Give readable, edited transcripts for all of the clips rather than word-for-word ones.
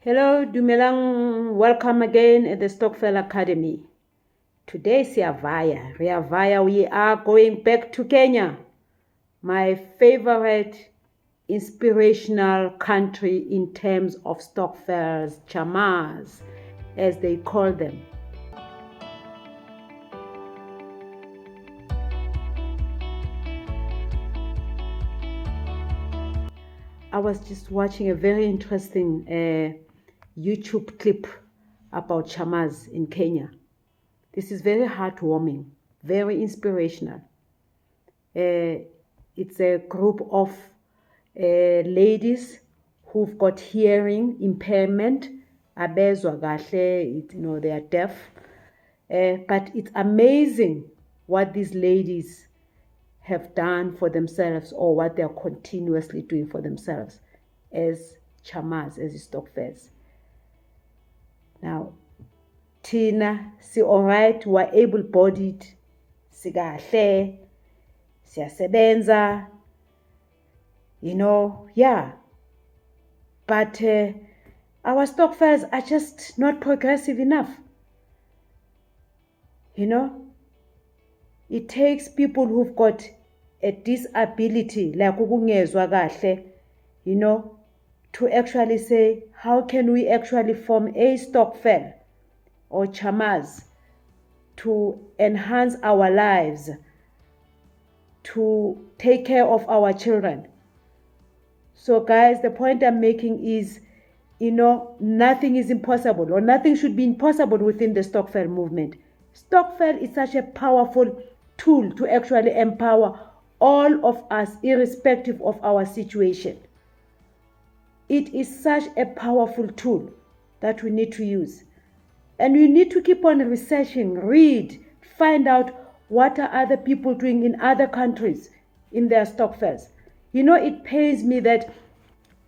Hello, Dumelang. Welcome again at the Stokvel Academy. Today, Riavaya, we are going back to Kenya, my favorite inspirational country in terms of Stokvels, Chamaas, as they call them. I was just watching a very interesting YouTube clip about Chamaas in Kenya. This is very heartwarming, very inspirational. It's a group of ladies who've got hearing impairment, abezwa kahle, they are deaf. But it's amazing what these ladies have done for themselves, or what they are continuously doing for themselves as Chamaas, as Stokvels. Now, Tina, alright, we're able-bodied, sikahle, siyasebenza, yeah. But our Stokvels are just not progressive enough. It takes people who've got a disability, like ukungezwa kahle, to actually say, how can we actually form a Stokvel or Chamaas to enhance our lives, to take care of our children. So guys, the point I'm making is, nothing is impossible, or nothing should be impossible within the Stokvel movement. Stokvel is such a powerful tool to actually empower all of us, irrespective of our situation. It is such a powerful tool that we need to use. And we need to keep on researching, read, find out what are other people doing in other countries in their Stokvels. It pains me that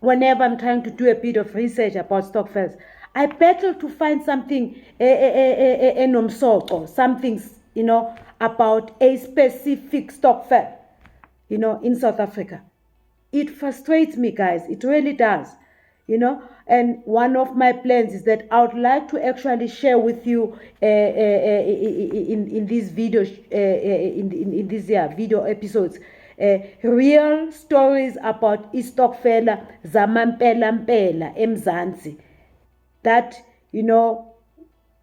whenever I'm trying to do a bit of research about Stokvels, I battle to find something, something, about a specific Stokvel, in South Africa. It frustrates me, guys. It really does, And one of my plans is that I would like to actually share with you in these videos, in these video episodes, real stories about iStokvel zamampela eMzansi that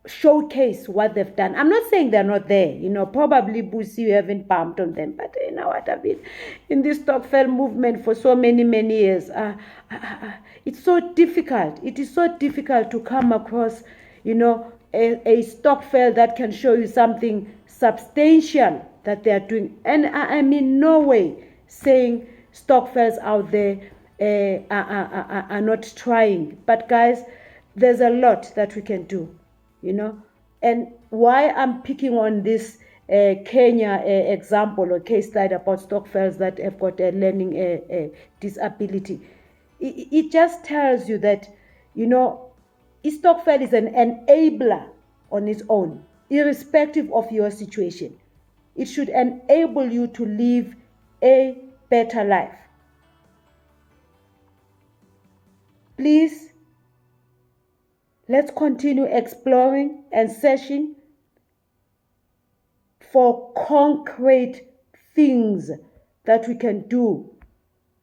showcase what they've done. I'm not saying they're not there, probably Busi, you haven't bumped on them, but you know what, I've been in this Stokvel movement for so many years. It's so difficult. It is so difficult to come across, a Stokvel that can show you something substantial that they are doing. And I'm in no way saying Stokvels out there are not trying. But guys, there's a lot that we can do, And why I'm picking on this Kenya example or case study about Stokvels that have got a learning disability, it just tells you that, Stokvel is an enabler on its own, irrespective of your situation. It should enable you to live a better life. Please, let's continue exploring and searching for concrete things that we can do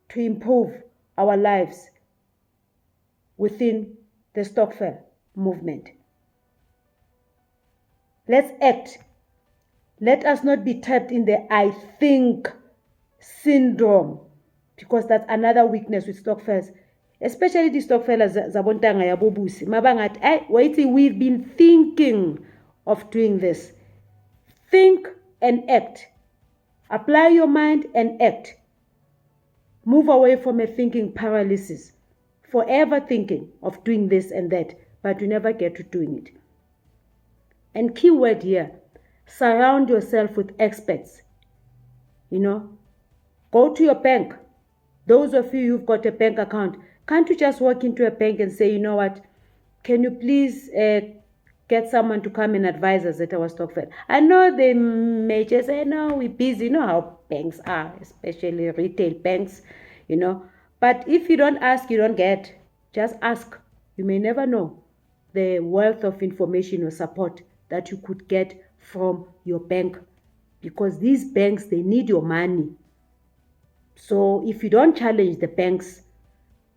to improve our lives within the Stokvel movement. Let's act. Let us not be trapped in the I think syndrome, because that's another weakness with Stokvels, especially the Stokvel zabontanga ya MamBusi. Mabangat, wait, we've been thinking of doing this. Think and act. Apply your mind and act. Move away from a thinking paralysis, forever thinking of doing this and that, but you never get to doing it. And key word here, surround yourself with experts. Go to your bank. Those of you who've got a bank account, can't you just walk into a bank and say, you know what, can you please get someone to come and advise us at our Stokvel? I know they may just say, no, we're busy. You know how banks are, especially retail banks, But if you don't ask, you don't get. Just ask. You may never know the wealth of information or support that you could get from your bank, because these banks, they need your money. So if you don't challenge the banks,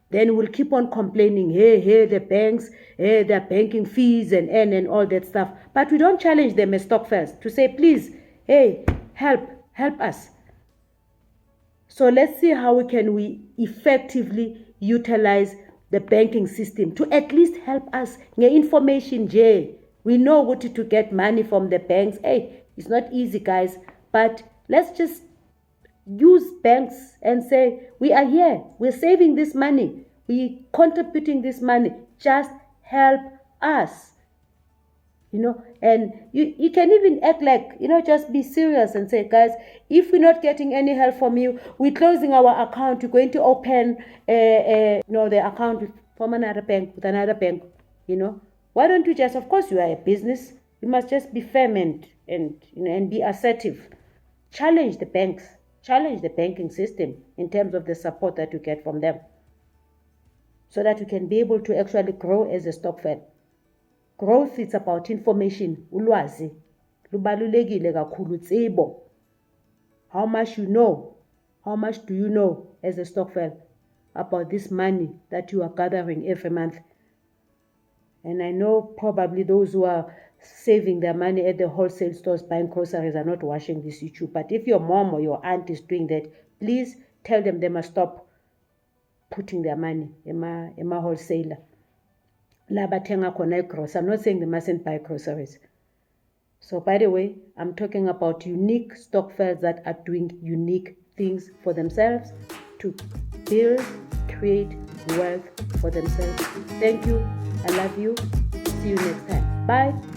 then we'll keep on complaining, hey, the banks, hey, their banking fees and all that stuff. But we don't challenge them as Stokvels to say, please, hey, help us. So let's see how we effectively utilize the banking system to at least help us. Information, Jay. We know what to get money from the banks. Hey, it's not easy, guys. But let's just use banks and say, we are here, we're saving this money, we're contributing this money, just help us. And you can even act like, just be serious and say, guys, if we're not getting any help from you, we're closing our account, we're going to open the account from another bank, with another bank. Why don't you just, of course you are a business, you must just be firm and be assertive. Challenge the banks, challenge the banking system in terms of the support that you get from them, so that you can be able to actually grow as a Stokvel. Growth is about information, ulwazi. Lubalulekile kakhulu, tsebo. How much you know, how much do you know as a Stokvel about this money that you are gathering every month? And I know probably those who are saving their money at the wholesale stores buying groceries are not watching this YouTube. But if your mom or your aunt is doing that, please tell them they must stop putting their money in a wholesaler. I'm not saying they mustn't buy groceries. So by the way, I'm talking about unique Stokvels that are doing unique things for themselves to build, create wealth for themselves. Thank you. I love you. See you next time. Bye.